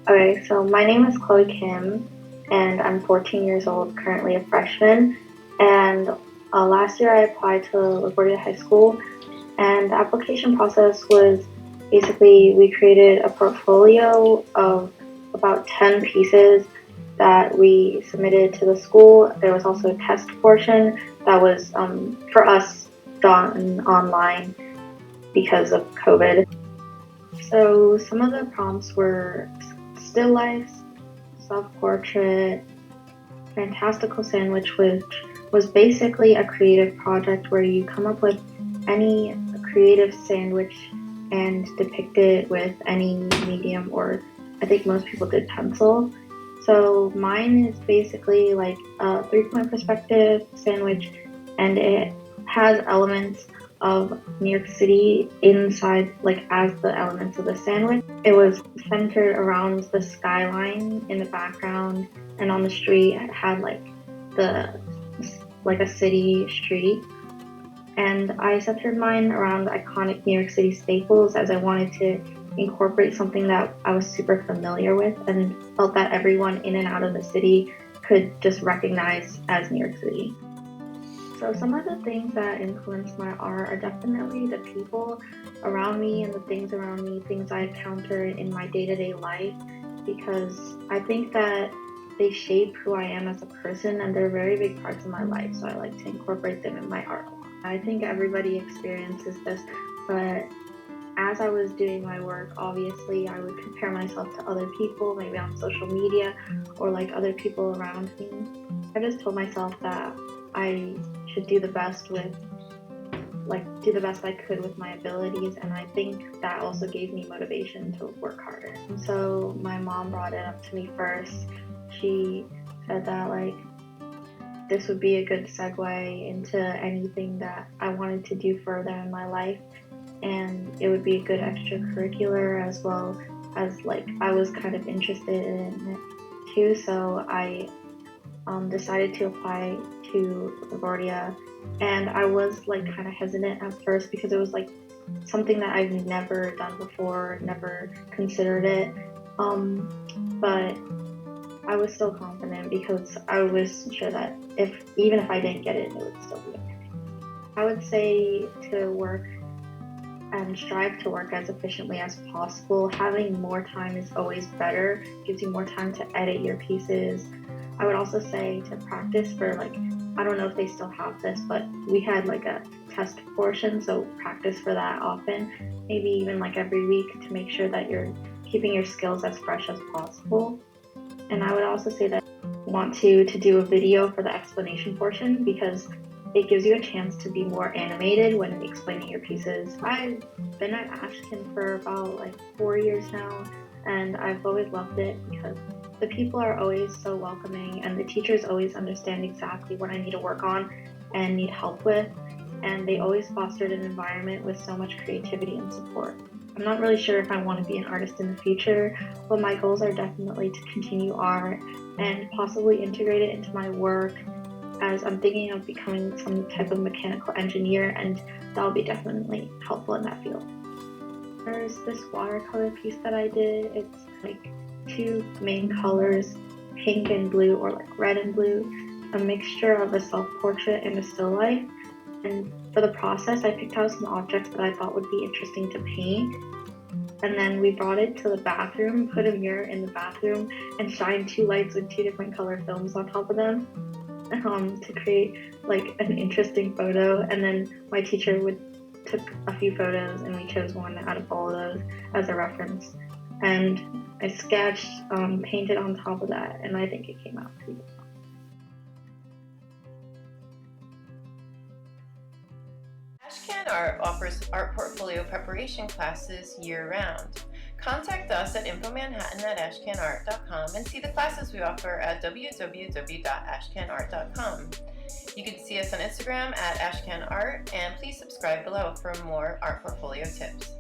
Okay, so my name is Chloe Kim, and I'm 14 years old, currently a freshman. And last year I applied to LaGuardia High School, and the application process was basically we created a portfolio of about 10 pieces that we submitted to the school. There was also a test portion that was, for us, done online because of COVID. So some of the prompts were still lifes, self-portrait, fantastical sandwich, which was basically a creative project where you come up with any creative sandwich and depict it with any medium, or I think most people did pencil. So mine is basically like a 3-point perspective sandwich, and it has elements of New York City inside, like as the elements of the sandwich. It was centered around the skyline in the background, and on the street it had the like a city street. And I centered mine around iconic New York City staples, as I wanted to incorporate something that I was super familiar with and felt that everyone in and out of the city could just recognize as New York City. So some of the things that influence my art are definitely the people around me and the things around me, things I encounter in my day-to-day life, because I think that they shape who I am as a person, and they're very big parts of my life, so I like to incorporate them in my art. I think everybody experiences this, but as I was doing my work, obviously I would compare myself to other people, maybe on social media or like other people around me. I just told myself that I should do the best I could with my abilities, and I think that also gave me motivation to work harder. And so my mom brought it up to me first. She said that this would be a good segue into anything that I wanted to do further in my life, and it would be a good extracurricular, as well as I was kind of interested in it too. So I decided to apply to LaGuardia, and I was kind of hesitant at first because it was something that I've never done before, never considered it, but I was still confident because I was sure that even if I didn't get it, it would still be okay. I would say to work and strive to work as efficiently as possible. Having more time is always better, gives you more time to edit your pieces. I would also say to practice for I don't know if they still have this, but we had a test portion, so practice for that often, maybe even every week, to make sure that you're keeping your skills as fresh as possible. And I would also say that I want to do a video for the explanation portion, because it gives you a chance to be more animated when explaining your pieces. I've been at Ashkin for about 4 years now, and I've always loved it because the people are always so welcoming, and the teachers always understand exactly what I need to work on and need help with, and they always fostered an environment with so much creativity and support. I'm not really sure if I want to be an artist in the future, but my goals are definitely to continue art and possibly integrate it into my work, as I'm thinking of becoming some type of mechanical engineer, and that'll be definitely helpful in that field. There's this watercolor piece that I did. It's 2 main colors, pink and blue, or red and blue, a mixture of a self-portrait and a still life. And for the process, I picked out some objects that I thought would be interesting to paint. And then we brought it to the bathroom, put a mirror in the bathroom, and shined 2 lights with 2 different color films on top of them to create an interesting photo. And then my teacher took a few photos, and we chose one out of all of those as a reference. And I sketched, painted on top of that, and I think it came out pretty good. Ashcan Art offers art portfolio preparation classes year-round. Contact us at infomanhattan@ashcanart.com and see the classes we offer at www.ashcanart.com. You can see us on Instagram at ashcanart, and please subscribe below for more art portfolio tips.